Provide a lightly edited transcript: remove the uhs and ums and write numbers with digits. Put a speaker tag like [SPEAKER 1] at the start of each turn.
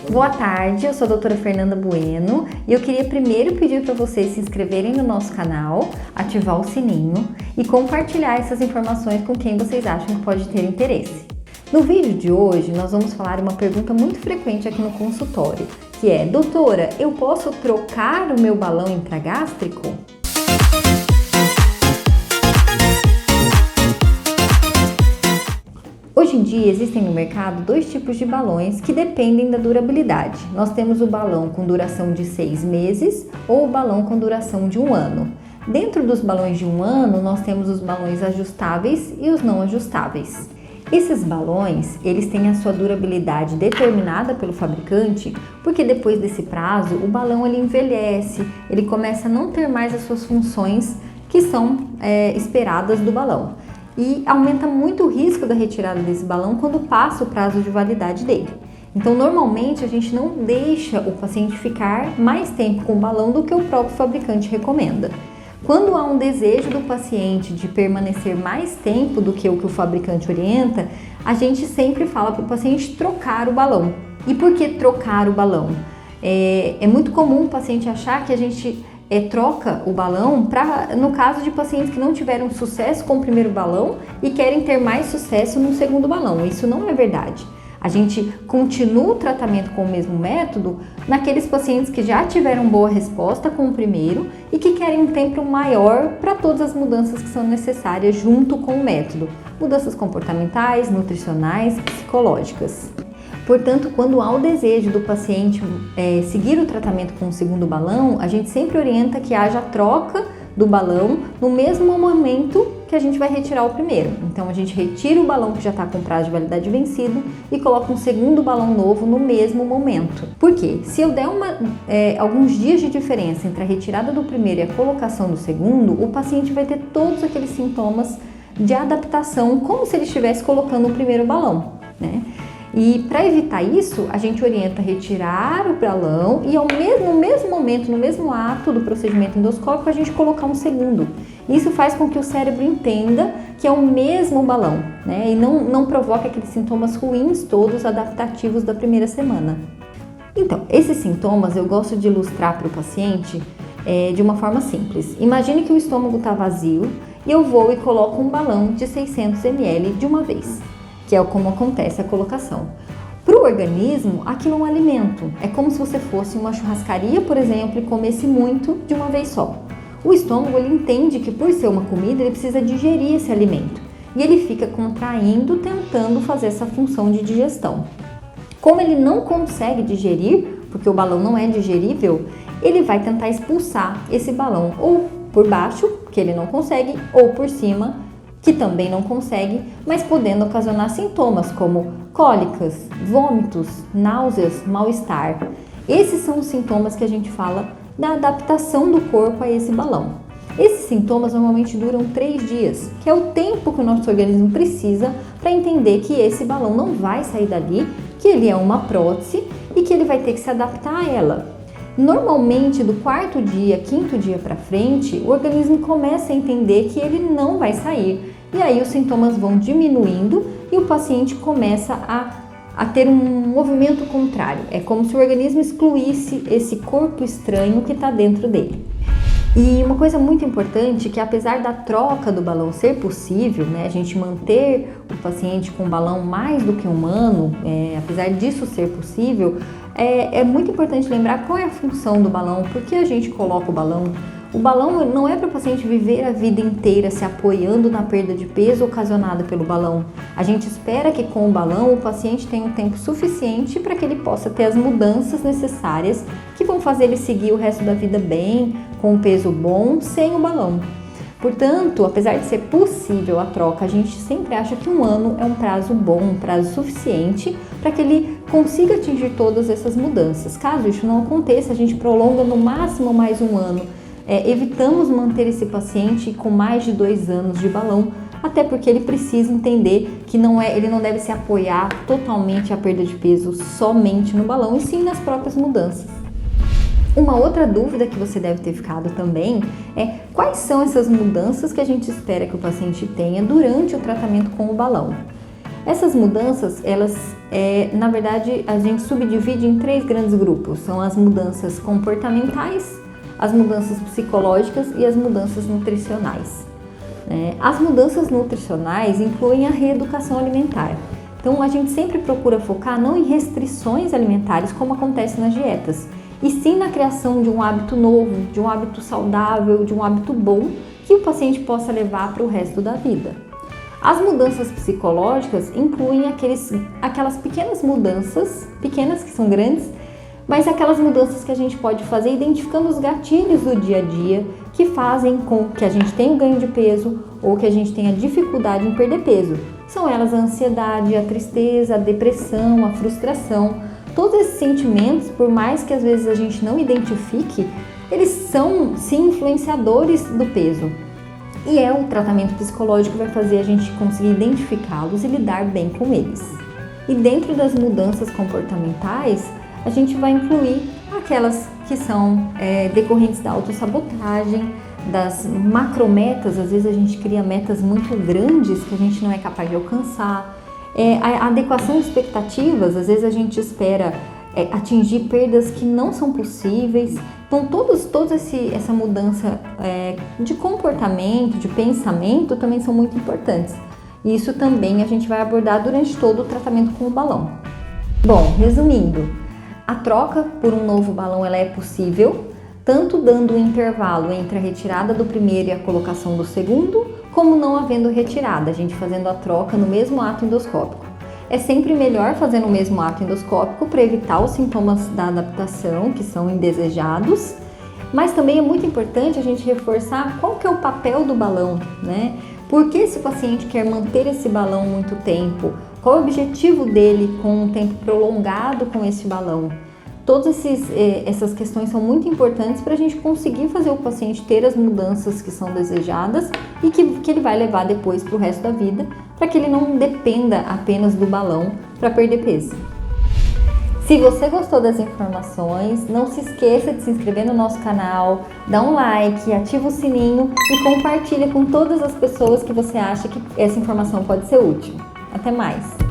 [SPEAKER 1] Boa tarde, eu sou a doutora Fernanda Bueno e eu queria primeiro pedir para vocês se inscreverem no nosso canal, ativar o sininho e compartilhar essas informações com quem vocês acham que pode ter interesse. No vídeo de hoje, nós vamos falar uma pergunta muito frequente aqui no consultório, que é: doutora, eu posso trocar o meu balão intragástrico? Hoje em dia existem no mercado dois tipos de balões que dependem da durabilidade. Nós temos o balão com duração de 6 meses ou o balão com duração de 1 ano. Dentro dos balões de 1 ano, nós temos os balões ajustáveis e os não ajustáveis. Esses balões, eles têm a sua durabilidade determinada pelo fabricante, porque depois desse prazo, o balão ele envelhece, ele começa a não ter mais as suas funções que são esperadas do balão. E aumenta muito o risco da retirada desse balão quando passa o prazo de validade dele. Então, normalmente, a gente não deixa o paciente ficar mais tempo com o balão do que o próprio fabricante recomenda. Quando há um desejo do paciente de permanecer mais tempo do que o fabricante orienta, a gente sempre fala para o paciente trocar o balão. E por que trocar o balão? É muito comum o paciente achar que a gente troca o balão no caso de pacientes que não tiveram sucesso com o primeiro balão e querem ter mais sucesso no segundo balão. Isso não é verdade. A gente continua o tratamento com o mesmo método naqueles pacientes que já tiveram boa resposta com o primeiro e que querem um tempo maior para todas as mudanças que são necessárias junto com o método. Mudanças comportamentais, nutricionais, psicológicas. Portanto, quando há o desejo do paciente seguir o tratamento com o segundo balão, a gente sempre orienta que haja a troca do balão no mesmo momento que a gente vai retirar o primeiro. Então, a gente retira o balão que já está com prazo de validade vencido e coloca um segundo balão novo no mesmo momento. Por quê? Se eu der alguns dias de diferença entre a retirada do primeiro e a colocação do segundo, o paciente vai ter todos aqueles sintomas de adaptação, como se ele estivesse colocando o primeiro balão, né? E para evitar isso, a gente orienta retirar o balão e no mesmo momento, no mesmo ato do procedimento endoscópico, a gente colocar um segundo. Isso faz com que o cérebro entenda que é o mesmo balão, né? E não provoca aqueles sintomas ruins todos adaptativos da primeira semana. Então, esses sintomas eu gosto de ilustrar para o paciente de uma forma simples. Imagine que o estômago está vazio e eu vou e coloco um balão de 600 ml de uma vez, que é como acontece a colocação. Para o organismo, aquilo é um alimento. É como se você fosse uma churrascaria, por exemplo, e comesse muito de uma vez só. O estômago ele entende que por ser uma comida, ele precisa digerir esse alimento. E ele fica contraindo, tentando fazer essa função de digestão. Como ele não consegue digerir, porque o balão não é digerível, ele vai tentar expulsar esse balão ou por baixo, que ele não consegue, ou por cima, que também não consegue, mas podendo ocasionar sintomas como cólicas, vômitos, náuseas, mal-estar. Esses são os sintomas que a gente fala da adaptação do corpo a esse balão. Esses sintomas normalmente duram 3 dias, que é o tempo que o nosso organismo precisa para entender que esse balão não vai sair dali, que ele é uma prótese e que ele vai ter que se adaptar a ela. Normalmente, do 4º dia, 5º dia para frente, o organismo começa a entender que ele não vai sair. E aí os sintomas vão diminuindo e o paciente começa a ter um movimento contrário. É como se o organismo excluísse esse corpo estranho que está dentro dele. E uma coisa muito importante é que, apesar da troca do balão ser possível, né, a gente manter o paciente com o balão mais do que 1 ano, apesar disso ser possível, é muito importante lembrar qual é a função do balão, por que a gente coloca o balão. O balão não é para o paciente viver a vida inteira se apoiando na perda de peso ocasionada pelo balão. A gente espera que com o balão o paciente tenha um tempo suficiente para que ele possa ter as mudanças necessárias que vão fazer ele seguir o resto da vida bem, com um peso bom, sem o balão. Portanto, apesar de ser possível a troca, a gente sempre acha que 1 ano é um prazo bom, um prazo suficiente para que ele consiga atingir todas essas mudanças. Caso isso não aconteça, a gente prolonga no máximo mais 1 ano. Evitamos manter esse paciente com mais de 2 anos de balão, até porque ele precisa entender que ele não deve se apoiar totalmente a perda de peso somente no balão, e sim nas próprias mudanças. Uma outra dúvida que você deve ter ficado também é quais são essas mudanças que a gente espera que o paciente tenha durante o tratamento com o balão. Essas mudanças, elas Na verdade, a gente subdivide em 3 grandes grupos. São as mudanças comportamentais, as mudanças psicológicas e as mudanças nutricionais. As mudanças nutricionais incluem a reeducação alimentar. Então, a gente sempre procura focar não em restrições alimentares, como acontece nas dietas, e sim na criação de um hábito novo, de um hábito saudável, de um hábito bom, que o paciente possa levar para o resto da vida. As mudanças psicológicas incluem aquelas pequenas mudanças, pequenas que são grandes, mas aquelas mudanças que a gente pode fazer identificando os gatilhos do dia a dia que fazem com que a gente tenha um ganho de peso ou que a gente tenha dificuldade em perder peso. São elas a ansiedade, a tristeza, a depressão, a frustração. Todos esses sentimentos, por mais que às vezes a gente não identifique, eles são sim influenciadores do peso. E o tratamento psicológico vai fazer a gente conseguir identificá-los e lidar bem com eles. E dentro das mudanças comportamentais, a gente vai incluir aquelas que são decorrentes da autossabotagem, das macrometas. Às vezes a gente cria metas muito grandes que a gente não é capaz de alcançar. A adequação de expectativas, às vezes a gente espera atingir perdas que não são possíveis. Então, toda essa mudança de comportamento, de pensamento também são muito importantes. E isso também a gente vai abordar durante todo o tratamento com o balão. Bom, resumindo, a troca por um novo balão ela é possível, tanto dando um intervalo entre a retirada do primeiro e a colocação do segundo, como não havendo retirada, a gente fazendo a troca no mesmo ato endoscópico. É sempre melhor fazer no mesmo ato endoscópico para evitar os sintomas da adaptação, que são indesejados, mas também é muito importante a gente reforçar qual que é o papel do balão, né? Por que esse paciente quer manter esse balão muito tempo? Qual é o objetivo dele com um tempo prolongado com esse balão? Todas essas questões são muito importantes para a gente conseguir fazer o paciente ter as mudanças que são desejadas e que ele vai levar depois para o resto da vida, para que ele não dependa apenas do balão para perder peso. Se você gostou das informações, não se esqueça de se inscrever no nosso canal, dá um like, ativa o sininho e compartilha com todas as pessoas que você acha que essa informação pode ser útil. Até mais!